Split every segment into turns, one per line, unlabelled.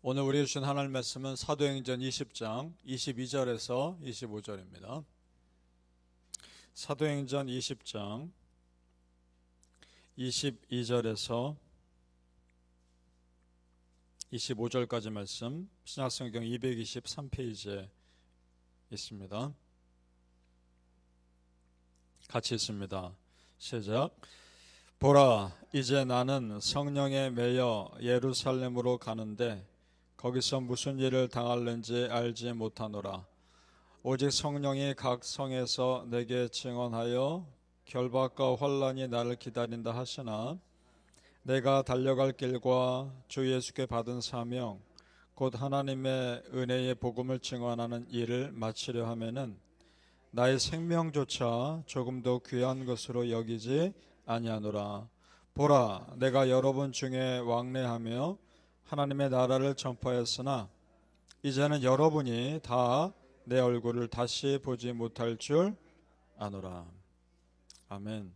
오늘 우리에게 주신 하나님 말씀은 사도행전 20장 22절에서 25절입니다. 사도행전 20장 22절에서 25절까지 말씀, 신약성경 223페이지에 있습니다. 같이 읽습니다. 시작. 보라, 이제 나는 성령에 매여 예루살렘으로 가는데 거기서 무슨 일을 당할는지 알지 못하노라. 오직 성령이 각 성에서 내게 증언하여 결박과 환난이 나를 기다린다 하시나, 내가 달려갈 길과 주 예수께 받은 사명 곧 하나님의 은혜의 복음을 증언하는 일을 마치려 하면은 나의 생명조차 조금도 귀한 것으로 여기지 아니하노라. 보라, 내가 여러분 중에 왕래하며 하나님의 나라를 전파했으나 이제는 여러분이 다 내 얼굴을 다시 보지 못할 줄 아노라. 아멘.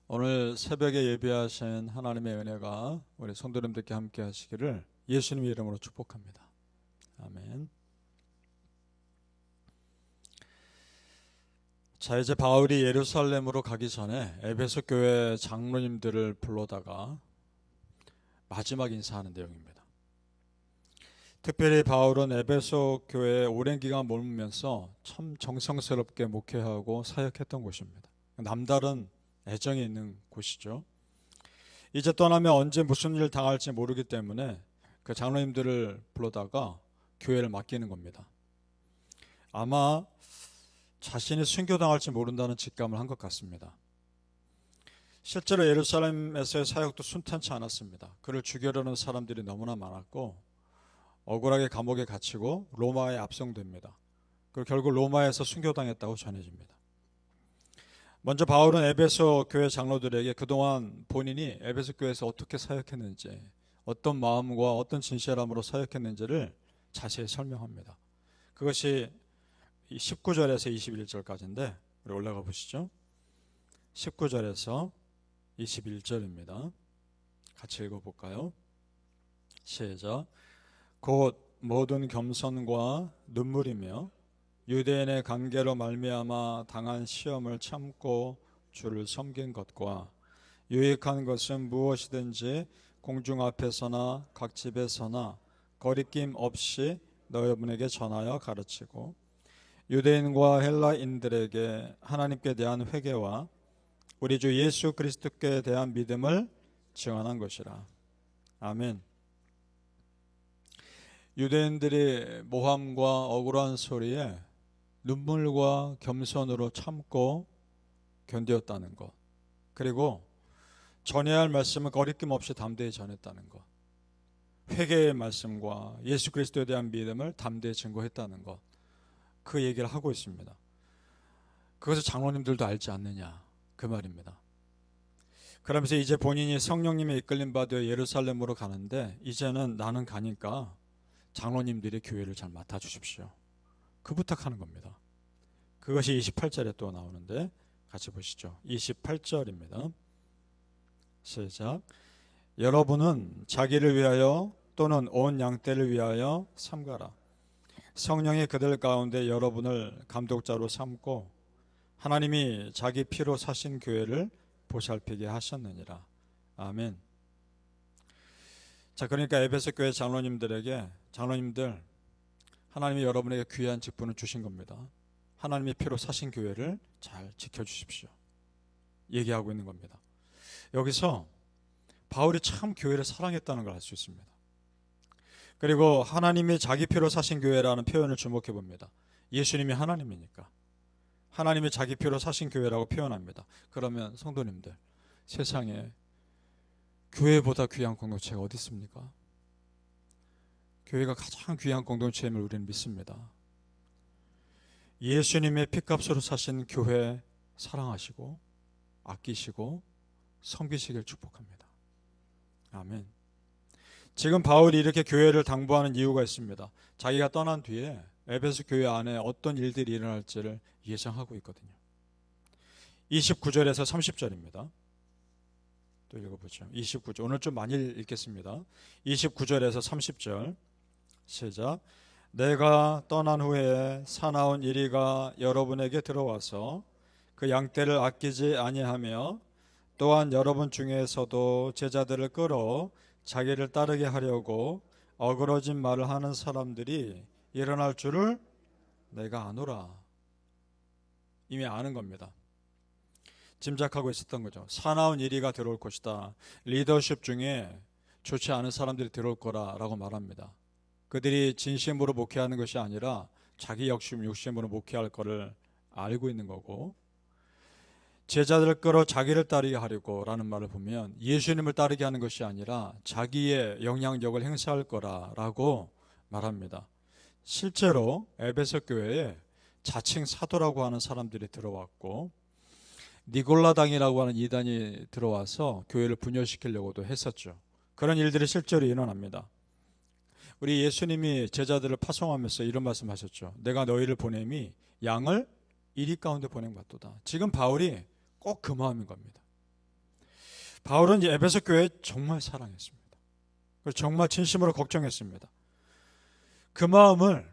오늘 새벽에 예배하신 하나님의 은혜가 우리 성도님들께 함께 하시기를 예수님의 이름으로 축복합니다. 아멘. 자, 이제 바울이 예루살렘으로 가기 전에 에베소 교회 장로님들을 불러다가 마지막 인사하는 내용입니다. 특별히 바울은 에베소 교회에 오랜 기간 머물면서 참 정성스럽게 목회하고 사역했던 곳입니다. 남다른 애정이 있는 곳이죠. 이제 떠나면 언제 무슨 일 당할지 모르기 때문에 그 장로님들을 불러다가 교회를 맡기는 겁니다. 아마 자신이 순교당할지 모른다는 직감을 한 것 같습니다. 실제로 예루살렘에서의 사역도 순탄치 않았습니다. 그를 죽이려는 사람들이 너무나 많았고 억울하게 감옥에 갇히고 로마에 압송됩니다. 그리고 결국 로마에서 순교당했다고 전해집니다. 먼저 바울은 에베소 교회 장로들에게 그동안 본인이 에베소 교회에서 어떻게 사역했는지, 어떤 마음과 어떤 진실함으로 사역했는지를 자세히 설명합니다. 그것이 19절에서 21절까지인데 우리 올라가 보시죠. 19절에서 21절입니다. 같이 읽어볼까요? 시작. 곧 모든 겸손과 눈물이며 유대인의 관계로 말미암아 당한 시험을 참고 주를 섬긴 것과 유익한 것은 무엇이든지 공중 앞에서나 각 집에서나 거리낌 없이 너희분에게 전하여 가르치고 유대인과 헬라인들에게 하나님께 대한 회개와 우리 주 예수 그리스도께 대한 믿음을 증언한 것이라. 아멘. 유대인들이 모함과 억울한 소리에 눈물과 겸손으로 참고 견디었다는 것, 그리고 전해야 할 말씀을 거리낌 없이 담대히 전했다는 것, 회개의 말씀과 예수 그리스도에 대한 믿음을 담대히 증거했다는 것, 그 얘기를 하고 있습니다. 그것을 장로님들도 알지 않느냐, 그 말입니다. 그러면서 이제 본인이 성령님의 이끌림 받아 예루살렘으로 가는데 이제는 나는 가니까 장로님들이 교회를 잘 맡아주십시오. 그 부탁하는 겁니다. 그것이 28절에 또 나오는데 같이 보시죠. 28절입니다. 시작. 여러분은 자기를 위하여 또는 온 양떼를 위하여 삼가라. 성령이 그들 가운데 여러분을 감독자로 삼고 하나님이 자기 피로 사신 교회를 보살피게 하셨느니라. 아멘. 자, 그러니까 에베소 교회 장로님들에게, 장로님들, 하나님이 여러분에게 귀한 직분을 주신 겁니다. 하나님의 피로 사신 교회를 잘 지켜주십시오. 얘기하고 있는 겁니다. 여기서 바울이 참 교회를 사랑했다는 걸 알 수 있습니다. 그리고 하나님이 자기 피로 사신 교회라는 표현을 주목해 봅니다. 예수님이 하나님이니까 하나님이 자기 피로 사신 교회라고 표현합니다. 그러면 성도님들, 세상에 교회보다 귀한 공동체가 어디 있습니까? 교회가 가장 귀한 공동체임을 우리는 믿습니다. 예수님의 피값으로 사신 교회 사랑하시고 아끼시고 섬기시길 축복합니다. 아멘. 지금 바울이 이렇게 교회를 당부하는 이유가 있습니다. 자기가 떠난 뒤에 에베소 교회 안에 어떤 일들이 일어날지를 예상하고 있거든요. 29절에서 30절입니다. 또 읽어보죠. 29절. 오늘 좀 많이 읽겠습니다. 29절에서 30절. 시작. 내가 떠난 후에 사나운 이리가 여러분에게 들어와서 그 양떼를 아끼지 아니하며 또한 여러분 중에서도 제자들을 끌어 자기를 따르게 하려고 어그러진 말을 하는 사람들이 일어날 줄을 내가 아노라. 이미 아는 겁니다. 짐작하고 있었던 거죠. 사나운 이리가 들어올 것이다. 리더십 중에 좋지 않은 사람들이 들어올 거라고 말합니다. 그들이 진심으로 목회하는 것이 아니라 자기 욕심으로 목회할 거를 알고 있는 거고, 제자들을 끌어 자기를 따르게 하려고 라는 말을 보면 예수님을 따르게 하는 것이 아니라 자기의 영향력을 행사할 거라고 말합니다. 실제로 에베소 교회에 자칭 사도라고 하는 사람들이 들어왔고, 니골라당이라고 하는 이단이 들어와서 교회를 분열시키려고도 했었죠. 그런 일들이 실제로 일어납니다. 우리 예수님이 제자들을 파송하면서 이런 말씀하셨죠. 내가 너희를 보냄이 양을 이리 가운데 보낸 것 같도다. 지금 바울이 꼭 그 마음인 겁니다. 바울은 에베소 교회 정말 사랑했습니다. 정말 진심으로 걱정했습니다. 그 마음을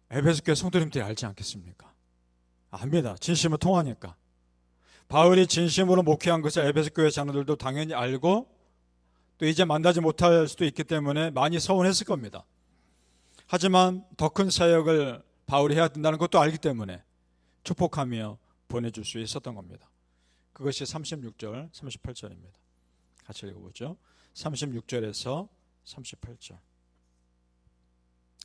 에베소 교회 성도님들이 알지 않겠습니까? 압니다. 진심을 통하니까. 바울이 진심으로 목회한 것을 에베소 교회 장로들도 당연히 알고 또 이제 만나지 못할 수도 있기 때문에 많이 서운했을 겁니다. 하지만 더 큰 사역을 바울이 해야 된다는 것도 알기 때문에 축복하며 보내줄 수 있었던 겁니다. 그것이 36절, 38절입니다. 같이 읽어보죠. 36절에서 38절.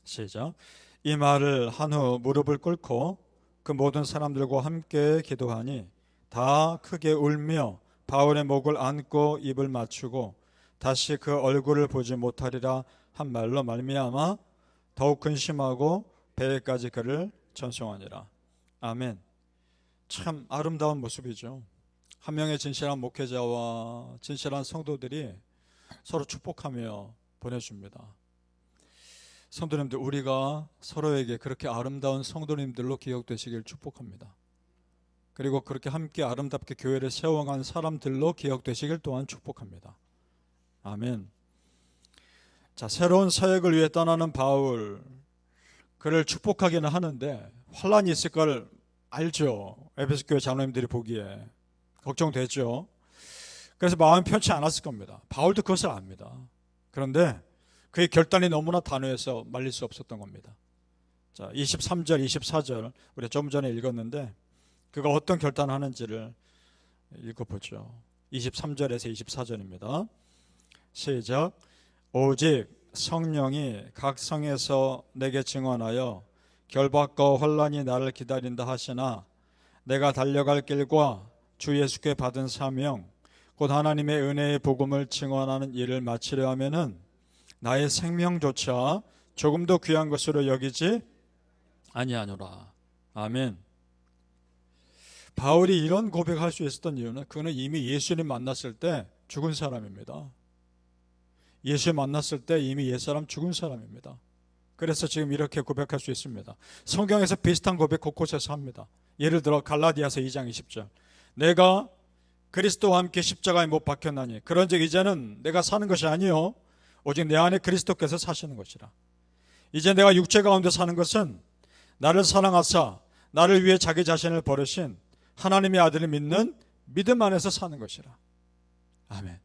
시작. 이 말을 한 후 무릎을 꿇고 그 모든 사람들과 함께 기도하니 다 크게 울며 바울의 목을 안고 입을 맞추고 다시 그 얼굴을 보지 못하리라 한 말로 말미암아 더욱 근심하고 배에까지 그를 전송하니라. 아멘. 참 아름다운 모습이죠. 한 명의 진실한 목회자와 진실한 성도들이 서로 축복하며 보내줍니다. 성도님들, 우리가 서로에게 그렇게 아름다운 성도님들로 기억되시길 축복합니다. 그리고 그렇게 함께 아름답게 교회를 세워간 사람들로 기억되시길 또한 축복합니다. 아멘. 자, 새로운 사역을 위해 떠나는 바울, 그를 축복하기는 하는데 환란이 있을 걸 알죠. 에베소 교회 장로님들이 보기에 걱정되죠. 그래서 마음이 편치 않았을 겁니다. 바울도 그것을 압니다. 그런데 그의 결단이 너무나 단호해서 말릴 수 없었던 겁니다. 자, 23절, 24절 우리가 좀 전에 읽었는데 그가 어떤 결단을 하는지를 읽어보죠. 23절에서 24절입니다. 시작. 오직 성령이 각 성에서 내게 증언하여 결박과 혼란이 나를 기다린다 하시나 내가 달려갈 길과 주 예수께 받은 사명 곧 하나님의 은혜의 복음을 증언하는 일을 마치려 하면은 나의 생명조차 조금도 귀한 것으로 여기지 아니하노라. 아멘. 바울이 이런 고백할 수 있었던 이유는 그는 이미 예수님 만났을 때 죽은 사람입니다. 예수 만났을 때 이미 옛사람 죽은 사람입니다. 그래서 지금 이렇게 고백할 수 있습니다. 성경에서 비슷한 고백 곳곳에서 합니다. 예를 들어 갈라디아서 2장 20절. 내가 그리스도와 함께 십자가에 못 박혔나니 그런즉 이제는 내가 사는 것이 아니요 오직 내 안에 그리스도께서 사시는 것이라. 이제 내가 육체 가운데 사는 것은 나를 사랑하사 나를 위해 자기 자신을 버리신 하나님의 아들을 믿는 믿음 안에서 사는 것이라. 아멘.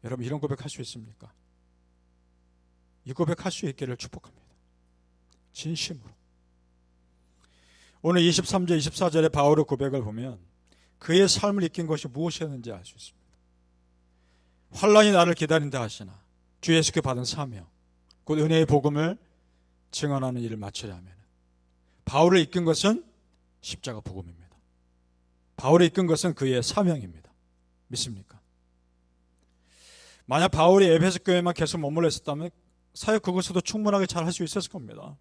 여러분 이런 고백할 수 있습니까? 이 고백할 수 있기를 축복합니다. 진심으로. 오늘 23절 24절의 바울의 고백을 보면 그의 삶을 이끈 것이 무엇이었는지 알 수 있습니다. 환란이 나를 기다린다 하시나 주 예수께 받은 사명 곧 은혜의 복음을 증언하는 일을 마치려 하면 바울을 이끈 것은 십자가 복음입니다. 바울을 이끈 것은 그의 사명입니다. 믿습니까? 만약 바울이 에베소 교회만 계속 머물러 있었다면 사역 그것으로도 충분하게 잘 할 수 있었을 겁니다.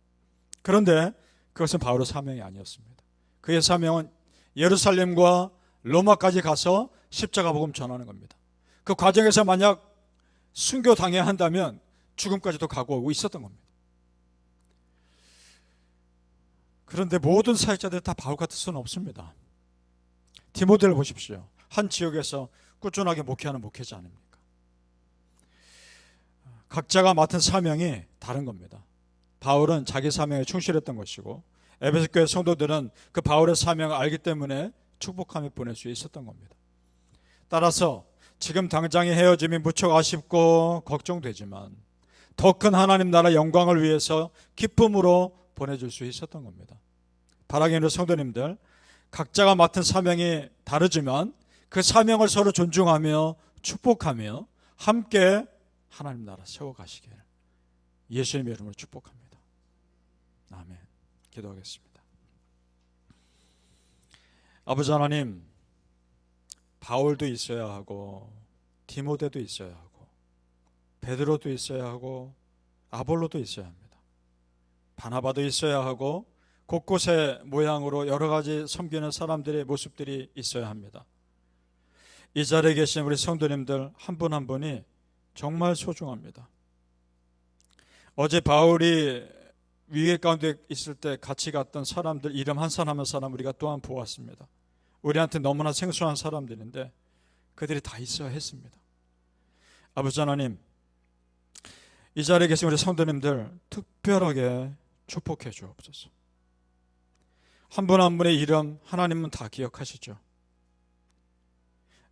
그런데 그것은 바울의 사명이 아니었습니다. 그의 사명은 예루살렘과 로마까지 가서 십자가 복음 전하는 겁니다. 그 과정에서 만약 순교당해야 한다면 죽음까지도 각오하고 있었던 겁니다. 그런데 모든 사역자들이 다 바울 같을 수는 없습니다. 디모데를 보십시오. 한 지역에서 꾸준하게 목회하는 목회자 아닙니까? 각자가 맡은 사명이 다른 겁니다. 바울은 자기 사명에 충실했던 것이고 에베소 교회 성도들은 그 바울의 사명을 알기 때문에 축복하며 보낼 수 있었던 겁니다. 따라서 지금 당장의 헤어짐이 무척 아쉽고 걱정되지만 더 큰 하나님 나라 영광을 위해서 기쁨으로 보내줄 수 있었던 겁니다. 바라기는 성도님들, 각자가 맡은 사명이 다르지만 그 사명을 서로 존중하며 축복하며 함께 하나님 나라 세워가시길 예수님의 이름으로 축복합니다. 아멘. 기도하겠습니다. 아버지 하나님, 바울도 있어야 하고 디모데도 있어야 하고 베드로도 있어야 하고 아볼로도 있어야 합니다. 바나바도 있어야 하고 곳곳의 모양으로 여러 가지 섬기는 사람들의 모습들이 있어야 합니다. 이 자리에 계신 우리 성도님들 한 분 한 분이 정말 소중합니다. 어제 바울이 위기 가운데 있을 때 같이 갔던 사람들 이름 한 사람 한 사람 우리가 또한 보았습니다. 우리한테 너무나 생소한 사람들인데 그들이 다 있어야 했습니다. 아버지 하나님, 이 자리에 계신 우리 성도님들 특별하게 축복해 주옵소서. 한 분 한 분의 이름 하나님은 다 기억하시죠.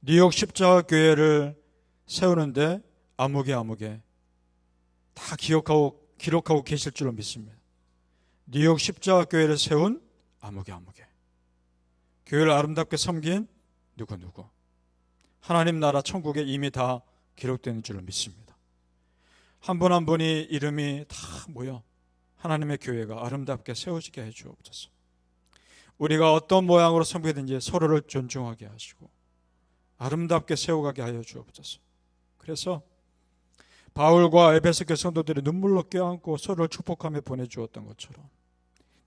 뉴욕 십자가 교회를 세우는데 아무개 다 기록하고 계실 줄로 믿습니다. 뉴욕 십자가 교회를 세운 아무개 교회를 아름답게 섬긴 누구 하나님 나라 천국에 이미 다 기록되는 줄로 믿습니다. 한 분 한 분이 이름이 다 모여 하나님의 교회가 아름답게 세워지게 해 주옵소서. 우리가 어떤 모양으로 섬기든지 서로를 존중하게 하시고 아름답게 세워가게 하여 주옵소서. 그래서 바울과 에베소 교회 성도들이 눈물로 껴안고 서로를 축복하며 보내주었던 것처럼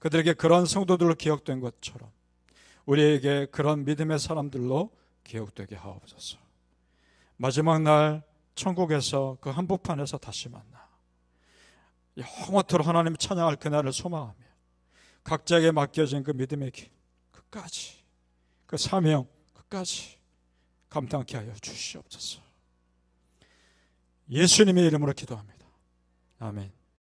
그들에게 그런 성도들로 기억된 것처럼 우리에게 그런 믿음의 사람들로 기억되게 하옵소서. 마지막 날 천국에서 그 한복판에서 다시 만나 영원토록 하나님 찬양할 그날을 소망하며 각자에게 맡겨진 그 믿음의 길 끝까지 그 사명 끝까지 감당케 하여 주시옵소서. 예수님의 이름으로 기도합니다. 아멘.